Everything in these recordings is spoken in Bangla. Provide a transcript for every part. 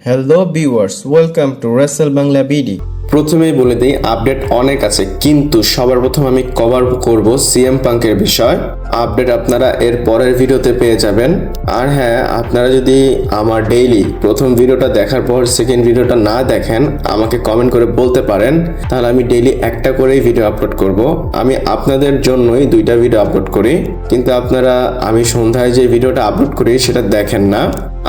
Hello viewers, welcome to Rachel Bangla BD. প্রথমেই বলে দিই আপডেট অনেক আছে, কিন্তু সবার প্রথম আমি কভার করব সিএম পাঙ্কের বিষয়। আপডেট আপনারা এর পরের ভিডিওতে পেয়ে যাবেন। আর হ্যাঁ, আপনারা যদি আমার ডেইলি প্রথম ভিডিওটা দেখার পর সেকেন্ড ভিডিওটা না দেখেন, আমাকে কমেন্ট করে বলতে পারেন, তাহলে আমি ডেইলি একটা করেই ভিডিও আপলোড করব। আমি আপনাদের জন্যই দুইটা ভিডিও আপলোড করি, কিন্তু আপনারা আমি সন্ধ্যায় যে ভিডিওটা আপলোড করি সেটা দেখেন না।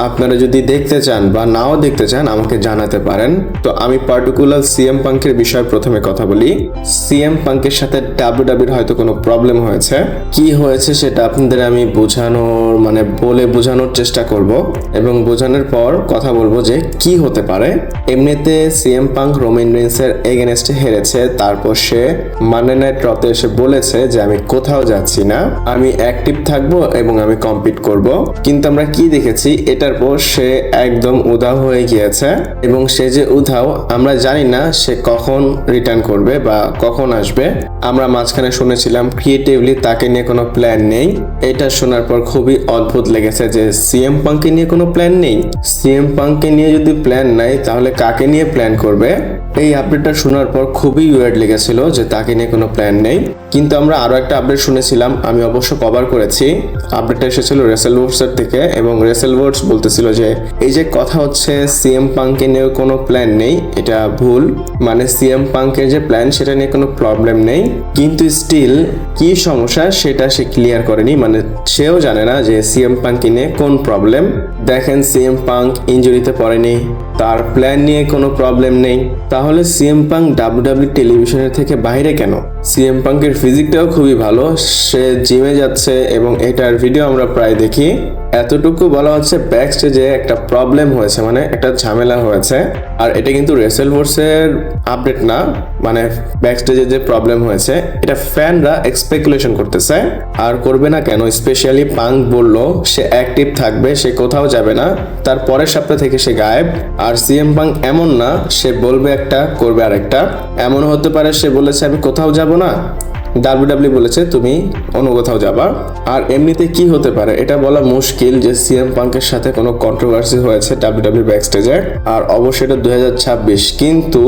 আপনারা যদি দেখতে চান বা নাও দেখতে চান আমাকে জানাতে পারেন। তো আমি পার্টিকুলার সিএম পাঙ্কের বিষয়ে প্রথমে কথা বলি। সিএম পাঙ্কের সাথে ডাব্লিউডাব্লিউর হয়তো কোনো প্রবলেম হয়েছে। কি হয়েছে সেটা আপনাদের আমি বোঝানোর চেষ্টা করব, এবং বোঝানোর পর কথা বলবো যে কি হতে পারে। এমনিতে সিএম পাঙ্ক রোমান রেইন্সের এগেনস্টে হেরেছে, তারপর সে মানডে নাইট রতে এসে বলেছে যে আমি কোথাও যাচ্ছি না, আমি অ্যাক্টিভ থাকবো এবং আমি কম্পিট করব। কিন্তু আমরা কি দেখেছি, এটার পর সে একদম উধাও হয়ে গিয়েছে, এবং সে যে উধাও আমরা জানি না সে কখন রিটার্ন করবে বা কখন আসবে। আমরা মাঝখানে শুনেছিলাম ক্রিয়েটিভলি তাকে নিয়ে কোনো প্ল্যান নেই। এটা শোনার পর খুবই অদ্ভুত লেগেছে যে সিএম পাঙ্কে নিয়ে কোনো প্ল্যান নেই। সিএম পাঙ্কে নিয়ে যদি প্ল্যান নাই, তাহলে কাকে নিয়ে প্ল্যান করবে? এই আপডেটটা শোনার পর খুবই ওয়ার্ড লেগেছিল যে তাকে নিয়ে কোনো প্ল্যান নেই। কিন্তু আমরা আরো একটা আপডেট শুনেছিলাম, আমি অবশ্য কভার করেছি। আপডেটটা এসেছিল রেসেলওয়ার্সের থেকে, এবং রেসেলওয়ার্স বলতেছিল যে এই যে কথা হচ্ছে সিএম পাঙ্কে নিয়ে কোনো প্ল্যান নেই, এটা ভুল। মানে সিএম পাঙ্কের যে প্ল্যান সেটা নিয়ে কোনো প্রবলেম নেই, কিন্তু স্টিল কি সমস্যা সেটা সে ক্লিয়ার করেনি। মানে সেও জানে না যে সিএম পাঙ্কে নিয়ে কোন প্রবলেম। দেখেন, সিএম পাঙ্ক ইনজুরিতে পড়েনি, তার প্ল্যান নিয়ে কোনো প্রবলেম নেই, তাহলে সিএম পাঙ্ক ডাব্লিউডাব্লিউ টেলিভিশনের থেকে বাইরে কেন? সিএম পাঙ্কের ফিজিকটাও খুবই ভালো, সে জিমে যাচ্ছে এবং এটার ভিডিও আমরা প্রায় দেখি। এতটুকু বলা হচ্ছে ব্যাক স্টেজে একটা প্রবলেম হয়েছে, মানে একটা ঝামেলা হয়েছে। আর এটা কিন্তু রেসেলওয়ার্সের আপডেট না, মানে ব্যাক স্টেজে যে প্রবলেম হয়েছে এটা ফ্যানরা স্পেকুলেশন করতেছে। আর করবে না কেন? স্পেশালি পাঙ্ক বললো সে অ্যাক্টিভ থাকবে, সে কোথাও যাবে না, তার পরের সপ্তাহ থেকে সে গায়েব। আর সিএম পাঙ্ক এমন না সে বলবে একটা করবে আরেকটা। এমন হতে পারে সে বলেছে আমি কোথাও যাব না, ডাব্লিউডাব্লিউ বলেছে তুমি অন্য কোথাও যাবা। আর এমনিতে কি হতে পারে এটা বলা মুশকিল যে সিএম পাঙ্কের সাথে কোনো কন্ট্রোভার্সি হয়েছে ডাব্লিউডাব্লিউ ব্যাকস্টেজে। আর অবশ্যই এটা 2026, কিন্তু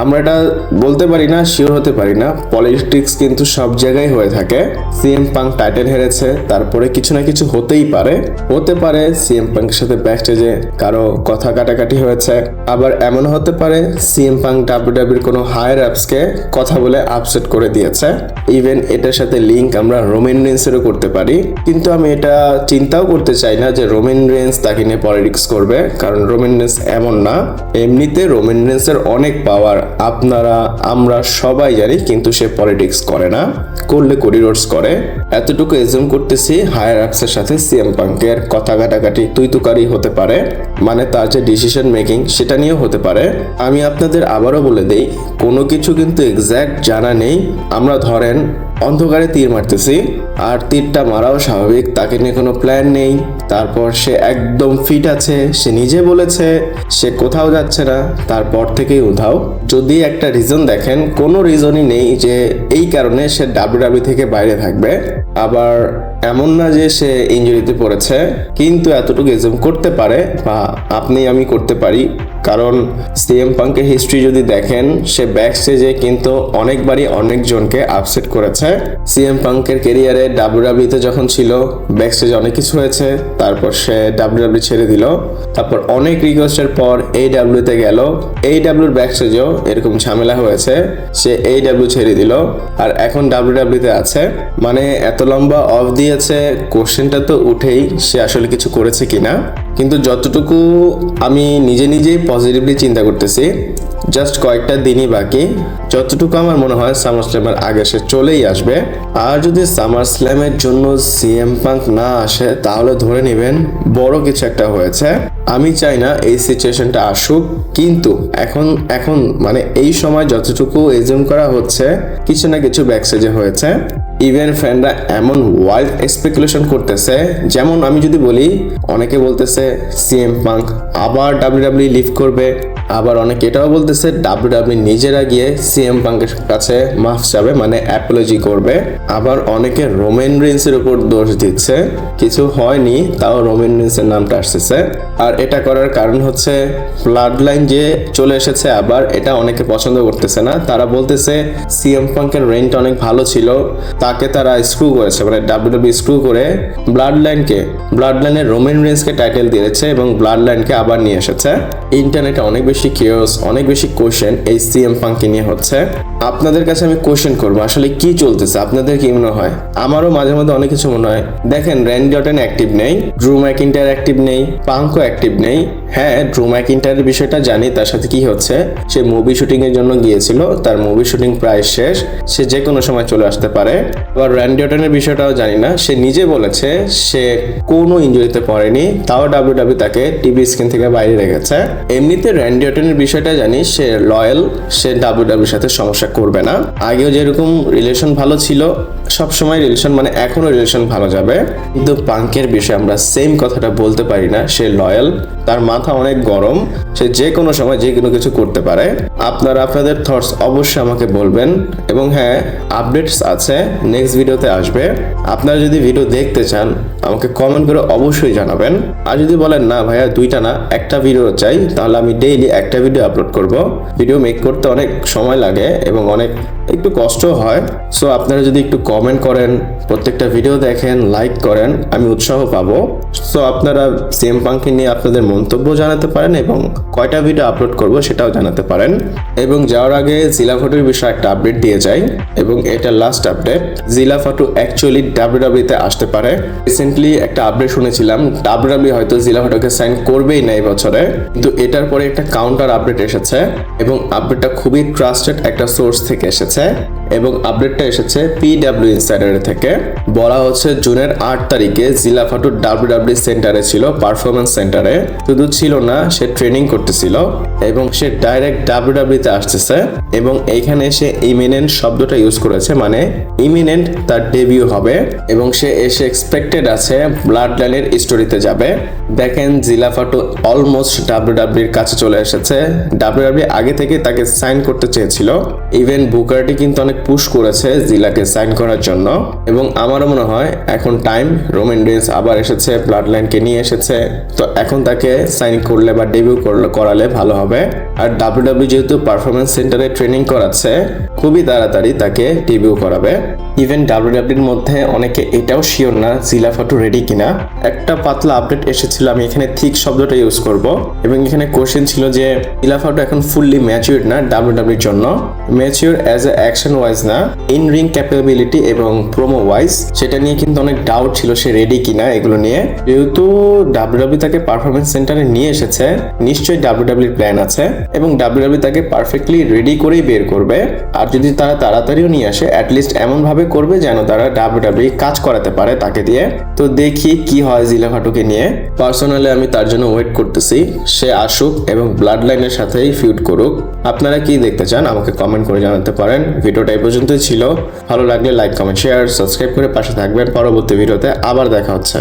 আমরা এটা বলতে পারি না, শিওর হতে পারি না। পলিটিক্স কিন্তু সব জায়গায় হয়ে থাকে। সিএম পাঙ্ক টাইটেল হেরেছে, তারপরে কিছু না কিছু হতে পারে সিএম পাঙ্কের সাথে ব্যাকস্টেজে কারো কথা কাটাকাটি হয়েছে। আবার এমন হতে পারে সিএম পাঙ্ক ডাব্লিউডাব্লিউর কোনো হায়ার অ্যাপসকে কথা বলে আপসেট করে দিয়েছে। ইভেন এটার সাথে লিঙ্ক আমরা রোমান রেইন্সেরও করতে পারি, কিন্তু আমি এটা চিন্তাও করতে চাই না যে রোমান রেইন্স তাকে নিয়ে পলিটিক্স করবে, কারণ রোমান রেইন্স এমন না। এমনিতে রোমান রেইন্সের অনেক পাওয়ার আমরা সবাই জানি, কিন্তু সে পলিটিক্স করে না, করলে করিডোরস করে। এতটুকু এজুম করতেছি হায়ার অ্যাপসের সাথে সিএম পাঙ্কের কথা কাটাকাটি তুই-তুকারি হতে পারে, মানে তার যে ডিসিশন মেকিং সেটা নিয়েও হতে পারে। আমি আপনাদের আবারও বলে দেই, কোনো কিছু কিন্তু এক্স্যাক্ট জানা নেই। আমরা ধরেন অন্ধকারে তীর মারতেছি, আর তীরটা মারাও স্বাভাবিক, তাকে নিয়ে কোনো প্ল্যান নেই। তারপর সে একদম ফিট আছে, সে নিজে বলেছে সে কোথাও যাচ্ছে না, তারপর থেকেই উধাও। যদি একটা রিজন দেখেন, কোনো রিজনই নেই যে এই কারণে সে ডাব্লিউডাব্লিউ থেকে বাইরে থাকবে। আবার এমন না যে সে ইনজুরিতে পড়েছে, কিন্তু এতটুকু এজুম করতে পারে, বা আমি করতে পারি। কারণ সিএম পাঙ্কের হিস্ট্রি যদি দেখেন, সে ব্যাক স্টেজে কিন্তু অনেকবারই অনেকজনকে আপসেট করেছে। সিএম পাঙ্কের ক্যারিয়ারে ডাব্লিউডাব্লিউতে যখন ছিল, ব্যাক স্টেজে অনেক কিছু হয়েছে, তারপর সে ডাব্লিউডাব্লিউ ছেড়ে দিল, তারপর অনেক রিকোয়েস্টের পর AEWতে গেল, AEWর ব্যাক স্টেজেও এরকম ঝামেলা হয়েছে, সে AEW ছেড়ে দিল, আর এখন ডাব্লিউডাব্লিউতে আছে। মানে এত লম্বা অফ দিয়েছে, কোশ্চেনটা তো উঠেই সে আসলে কিছু করেছে কিনা। কিন্তু যতটুকু আমি নিজেই পজিটিভলি চিন্তা করতেছি, জাস্ট কয়েকটা দিনই বাকি। যতটুকু আমার মনে হয় সামার স্ল্যামের আগে সে চলেই আসবে। আর যদি সামার স্ল্যামের জন্য সিএম পাঙ্ক না আসে, তাহলে ধরে নেবেন বড় কিছু একটা হয়েছে। আমি চাই না এই সিচুয়েশনটা আসুক, কিন্তু এখন মানে এই সময় যতটুকু এজিউম করা হচ্ছে কিছু না কিছু ব্যাকস্টেজে হয়েছে। ইভেন ফ্যানরা এমন ওয়াইল্ড স্পেকুলেশন করতেছে, যেমন আমি যদি বলি, অনেকে বলতেছে সিএম পাঙ্ক আবার ডাব্লিউডাব্লিউ লিভ করবে, আবার অনেকে এটাও বলতেছে ডাব্লিউডাব্লিউ নিজেরা গিয়ে সিএম পাঙ্কের কাছে মাফ চাবে, মানে অ্যাপোলজি করবে। আবার অনেকে রোমান রিন্সের উপর দোষ দিচ্ছে, কিছু হয়নি তাও রোমান রিন্সের নামটা আসতেছে। আর এটা করার কারণ হচ্ছে ব্লাড লাইন যে চলে এসেছে, আবার এটা অনেকে পছন্দ করতেছে না। তারা বলতেছে সিএম পাঙ্কের রেঞ্জটা অনেক ভালো ছিল, তাকে তারা স্ক্রু করেছে, মানে ডাব্লিউডাব্লিউ স্ক্রু করে ব্লাড লাইনের রোমান রিন্সকে টাইটেল দিয়েছে এবং ব্লাড লাইনকে আবার নিয়ে এসেছে। ইন্টারনেটে অনেক বেশি কিওস, অনেক বেশি কোশ্চেন এই সিএম পাঙ্ককে নিয়ে হচ্ছে। আপনাদের কাছে আমি কোশ্চেন করবো, আসলে কি চলতেছে, আপনাদের কি মনে হয়? আমারও মাঝে মধ্যে অনেক কিছু মনে হয়। দেখেন, র্যান্ডি অর্টন অ্যাক্টিভ নেই, ড্রু ম্যাকিন্টায়ার অ্যাক্টিভ নেই, পাঙ্কও অ্যাক্টিভ নেই। হ্যাঁ, ড্রু ম্যাকিন্টায়ারের বিষয়টা জানি, তার সাথে কি হচ্ছে, সে মুভি শুটিং এর জন্য গিয়েছিল, তার মুভি শুটিং প্রায় শেষ, সে যে কোনো সময় চলে আসতে পারে। আবার র্যান্ডি অর্টনের বিষয়টাও জানি না, সে নিজে বলেছে সে কোনো ইনজুরিতে পড়েনি, তাও ডাব্লিউডাব্লিউ তাকে টিভি স্ক্রিন থেকে বাইরে রেখেছে। এমনিতে র্যান্ডি অর্টনের বিষয়টা জানি, সে লয়াল, সে ডাব্লিউডাব্লিউর সাথে সমস্যা করবে না। আগেও যেরকম রিলেশন ভালো ছিল, সবসময় রিলেশন, মানে এখনো রিলেশন ভালো যাবে। কিন্তু পাঙ্কের বিষয়ে আমরা সেম কথাটা বলতে পারি না। সে লয়াল, তার মাথা অনেক গরম, সে যে কোনো সময় যে কোনো কিছু করতে পারে। আপনারা আপনাদের থটস অবশ্যই আমাকে বলবেন। এবং হ্যাঁ, আপডেটস আছে, নেক্সট ভিডিওতে আসবে। আপনারা যদি ভিডিও দেখতে চান আমাকে কমেন্ট করে অবশ্যই জানাবেন। আর যদি বলেন না ভাইয়া দুইটা না একটা ভিডিও চাই, তাহলে আমি ডেইলি একটা ভিডিও আপলোড করব। ভিডিও মেক করতে অনেক সময় লাগে এবং অনেক একটু কষ্ট হয়। সো আপনারা যদি একটু কমেন্ট করেন, প্রত্যেকটা ভিডিও দেখেন, লাইক করেন, আমি উৎসাহ পাবো। সো আপনারা সিএম পাঙ্ককে নিয়ে আপনাদের মন্তব্য জানাতে পারেন এবং কয়টা ভিডিও আপলোড করব সেটাও জানাতে পারেন। এবং যাওয়ার আগে জিলা ফাটুর বিষয়ে একটা আপডেট দিয়ে যাই, এবং এটা লাস্ট আপডেট। জিলা ফাটু অ্যাকচুয়ালি ডাব্লিউডাব্লিউতে আসতে পারে। রিসেন্টলি একটা আপডেট শুনেছিলাম ডাব্লিউডাব্লিউ হয়তো জিলা ফাটুকে সাইন করবেই না এই বছরে, কিন্তু এটার পরে একটা কাউন্টার আপডেট এসেছে এবং আপডেটটা খুবই ট্রাস্টেড একটা সোর্স থেকে এসেছে। এবং আপডেটটা এসেছে পিডব্লিউ ইনসাইডার থেকে। বলা হচ্ছে জুনের 8 তারিখে জিলা ফাটু ডাব্লিউডাব্লিউ সেন্টারে ছিল, পারফরমেন্স সেন্টারে। শুধু ছিল না, সে ট্রেনিং করতেছিল এবং সে ডাইরেক্ট ডাব্লিউডাব্লিউতে আসতেছে। এবং এইখানে সে ইমিনেন্ট শব্দটা ইউজ করেছে, মানে ইমিনেন্ট তার ডেবিউ হবে এবং সে এসে এক্সপেক্টেড আছে ব্লাড লাইনের স্টোরিতে যাবে। দেখেন, জিলা ফাটু অলমোস্ট ডাব্লিউডাব্লিউর কাছে চলে এসেছে। ডাব্লিউডাব্লিউ আগে থেকে তাকে সাইন করতে চেয়েছিল, ইভেন বুকারটি কিন্তু অনেক পুশ করেছে জিলাকে সাইন করার জন্য। এবং আমারও মনে হয় এখন টাইম, রোমান রিন্স আবার এসেছে, ব্লাড লাইনকে নিয়ে এসেছে, তো এখন তাকে সাইন করলে বা ডেবিউ করালে ভালো হবে। আর ডাব্লিউডাব্লিউ যেহেতু পারফরমেন্স সেন্টারে ট্রেনিং করাচ্ছে, খুবই তাড়াতাড়ি তাকে ডেবিউ করাবে। ইভেন ডাব্লিউডাব্লিউর মধ্যে অনেকে এটাও শিওর না জিলা ফাটু রেডি কিনা। একটা পাতলা আপডেট এসেছিল, আমি এখানে থিক শব্দটা ইউজ করব। এবং এখানে কোশ্চেন ছিল যে জিলা ফাটু এখন ফুললি ম্যাচিউরড না ডাব্লিউডাব্লিউর জন্য, mature as a action wise না, ইন রিং ক্যাপাবিলিটি এবং প্রোমো ওয়াইজ। সেটা নিয়ে কিন্তু অনেক ডাউট ছিল সে রেডি কিনা এগুলো নিয়ে। যেহেতু ডাব্লিউডাব্লিউ তাকে পারফরমেন্স সেন্টারে নিয়ে এসেছে, নিশ্চয়ই ডাব্লিউডাব্লিউর প্ল্যান আছে এবং ডাব্লিউডাব্লিউ তাকে পারফেক্টলি রেডি করেই বের করবে। আর যদি তারা তাড়াতাড়িও নিয়ে আসে, অ্যাটলিস্ট এমন ভাবে করবে যেন তারা ডাব্লিউডাব্লিউ কাজ করাতে পারে তাকে দিয়ে। তো দেখি কি হয় জিলা ফাটুকে নিয়ে। পার্সোনালি আমি তার জন্য ওয়েট করতেছি, সে আসুক এবং ব্লাড লাইনের সাথেই ফিউড করুক। আপনারা কি দেখতে চান আমাকে কমেন্ট করে জানাতে পারেন। ভিডিওটা এই পর্যন্তই ছিল, ভালো লাগলে লাইক, কমেন্ট, শেয়ার, সাবস্ক্রাইব করে পাশে থাকবেন। পরবর্তী ভিডিওতে আবার দেখা হচ্ছে।